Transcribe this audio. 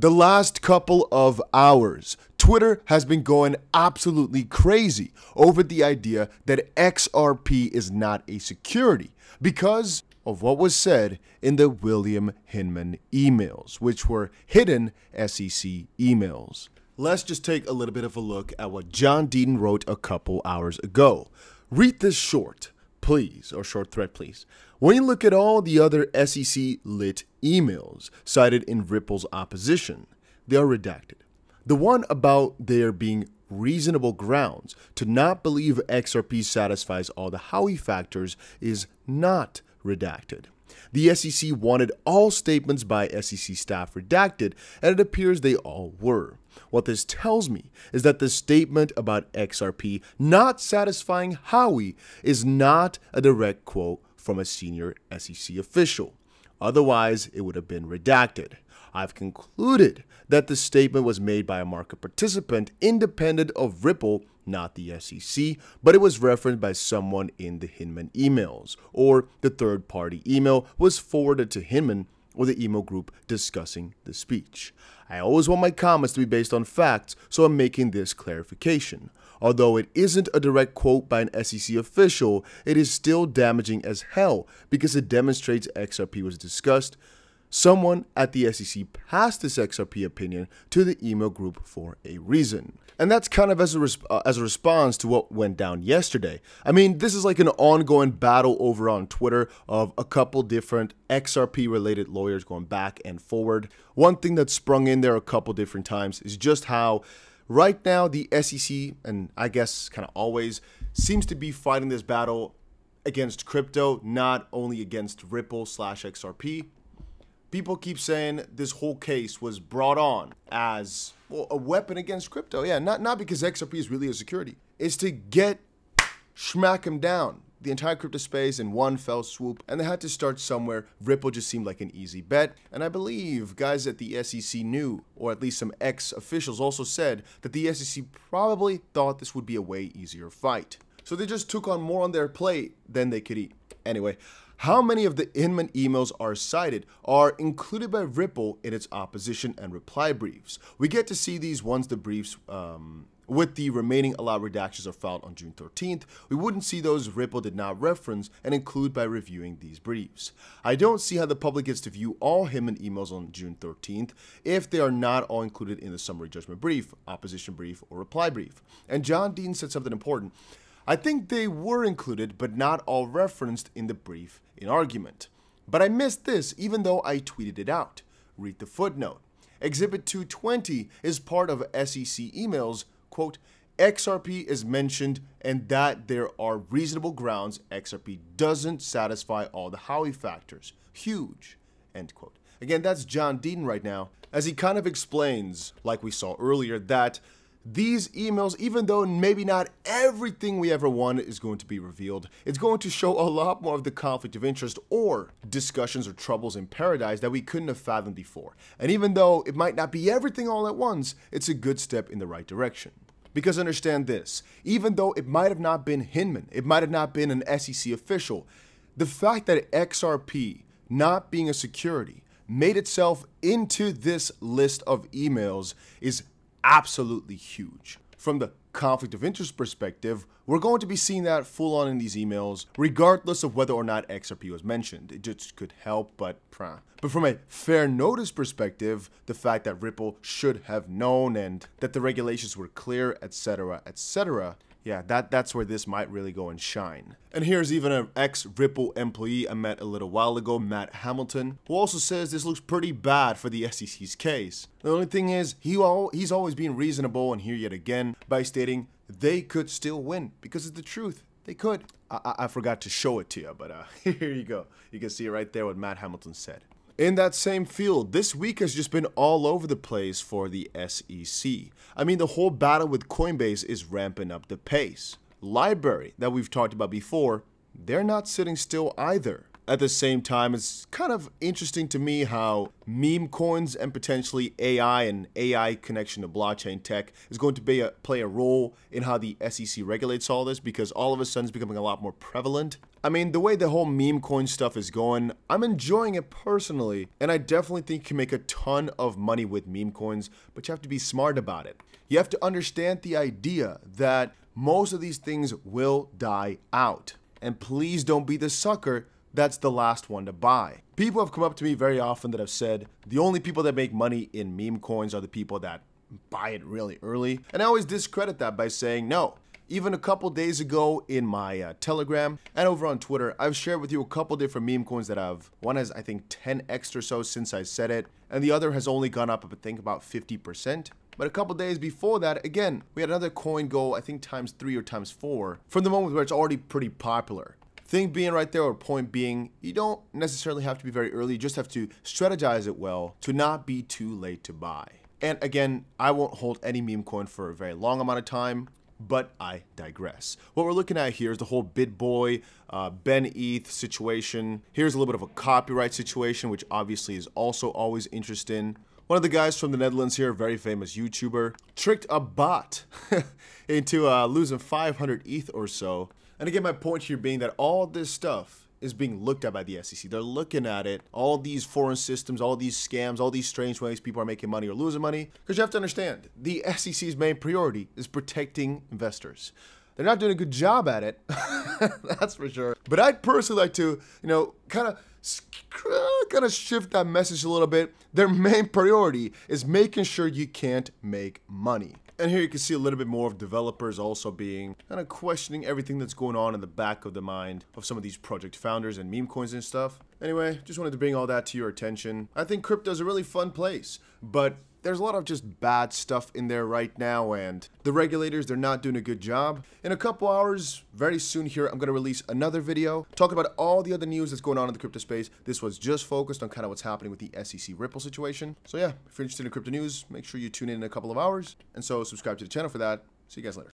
The last couple of hours, Twitter has been going absolutely crazy over the idea that XRP is not a security because of what was said in the William Hinman emails, which were hidden SEC emails. Let's just take a little bit of a look at what John Deaton wrote a couple hours ago. Read this short, please, or short thread, please. When you look at all the other SEC-lit emails cited in Ripple's opposition, they are redacted. The one about there being reasonable grounds to not believe XRP satisfies all the Howey factors is not redacted. The SEC wanted all statements by SEC staff redacted, and it appears they all were. What this tells me is that the statement about XRP not satisfying Howey is not a direct quote from a senior SEC official. Otherwise, it would have been redacted. I've concluded that the statement was made by a market participant independent of Ripple, not the SEC, but it was referenced by someone in the Hinman emails, or the third-party email was forwarded to Hinman or the email group discussing the speech. I always want my comments to be based on facts, so I'm making this clarification. Although it isn't a direct quote by an SEC official, it is still damaging as hell because it demonstrates XRP was discussed. Someone at the SEC passed this XRP opinion to the email group for a reason. And that's kind of as a response to what went down yesterday. I mean, this is like an ongoing battle over on Twitter of a couple different XRP-related lawyers going back and forward. One thing that sprung in there a couple different times is just how right now the SEC, and I guess kind of always, seems to be fighting this battle against crypto, not only against Ripple/XRP. People keep saying this whole case was brought on as, well, a weapon against crypto. Yeah, not because XRP is really a security. It's to smack them down, the entire crypto space in one fell swoop, and they had to start somewhere. Ripple just seemed like an easy bet, and I believe guys at the SEC knew, or at least some ex-officials also said, that the SEC probably thought this would be a way easier fight. So they just took on more on their plate than they could eat. Anyway, how many of the Hinman emails are cited are included by Ripple in its opposition and reply briefs. We get to see these once the briefs with the remaining allowed redactions are filed on June 13th. We wouldn't see those Ripple did not reference and include by reviewing these briefs. I don't see how the public gets to view all Hinman emails on June 13th if they are not all included in the summary judgment brief, opposition brief, or reply brief. And John Deaton said something important. I think they were included, but not all referenced in the brief in argument. But I missed this, even though I tweeted it out. Read the footnote. Exhibit 220 is part of SEC emails, quote, XRP is mentioned and that there are reasonable grounds XRP doesn't satisfy all the Howey factors. Huge, end quote. Again, that's John Deaton right now, as he kind of explains, like we saw earlier, that these emails, even though maybe not everything we ever wanted is going to be revealed, it's going to show a lot more of the conflict of interest or discussions or troubles in paradise that we couldn't have fathomed before. And even though it might not be everything all at once, it's a good step in the right direction. Because understand this, even though it might have not been Hinman, it might have not been an SEC official, the fact that XRP, not being a security, made itself into this list of emails is absolutely huge. From the conflict of interest perspective, we're going to be seeing that full on in these emails, regardless of whether or not XRP was mentioned. It just could help, but from a fair notice perspective, the fact that Ripple should have known and that the regulations were clear, etc., etc., yeah, that's where this might really go and shine. And here's even an ex-Ripple employee I met a little while ago, Matt Hamilton, who also says this looks pretty bad for the SEC's case. The only thing is, he's always been reasonable, and here yet again, by stating they could still win, because it's the truth. They could. I forgot to show it to you, but here you go. You can see it right there what Matt Hamilton said. In that same field, this week has just been all over the place for the SEC. I mean, the whole battle with Coinbase is ramping up the pace. Library, that we've talked about before, they're not sitting still either. At the same time, it's kind of interesting to me how meme coins and potentially AI and AI connection to blockchain tech is going to play a role in how the SEC regulates all this, because all of a sudden it's becoming a lot more prevalent. I mean, the way the whole meme coin stuff is going, I'm enjoying it personally, and I definitely think you can make a ton of money with meme coins, but you have to be smart about it. You have to understand the idea that most of these things will die out. And please don't be the sucker that's the last one to buy. People have come up to me very often that have said the only people that make money in meme coins are the people that buy it really early. And I always discredit that by saying no. Even a couple days ago in my Telegram and over on Twitter, I've shared with you a couple different meme coins that one has, I think, 10x or so since I said it, and the other has only gone up, I think, about 50%. But a couple days before that, again, we had another coin go, I think, ×3 or ×4 from the moment where it's already pretty popular. Thing being right there, or point being, you don't necessarily have to be very early, you just have to strategize it well to not be too late to buy. And again, I won't hold any meme coin for a very long amount of time, but I digress. What we're looking at here is the whole BitBoy, Ben ETH situation. Here's a little bit of a copyright situation, which obviously is also always interesting. One of the guys from the Netherlands here, very famous YouTuber, tricked a bot into losing 500 ETH or so. And again, my point here being that all this stuff is being looked at by the SEC. They're looking at it, all these foreign systems, all these scams, all these strange ways people are making money or losing money. Because you have to understand, the SEC's main priority is protecting investors. They're not doing a good job at it, that's for sure. But I'd personally like to, kind of shift that message a little bit. Their main priority is making sure you can't make money. And here you can see a little bit more of developers also being kind of questioning everything that's going on in the back of the mind of some of these project founders and meme coins and stuff. Anyway, just wanted to bring all that to your attention. I think crypto's a really fun place, but there's a lot of just bad stuff in there right now, and the regulators, they're not doing a good job. In a couple hours, very soon here, I'm going to release another video talking about all the other news that's going on in the crypto space. This was just focused on kind of what's happening with the SEC Ripple situation. So yeah, if you're interested in crypto news, make sure you tune in a couple of hours, and so subscribe to the channel for that. See you guys later.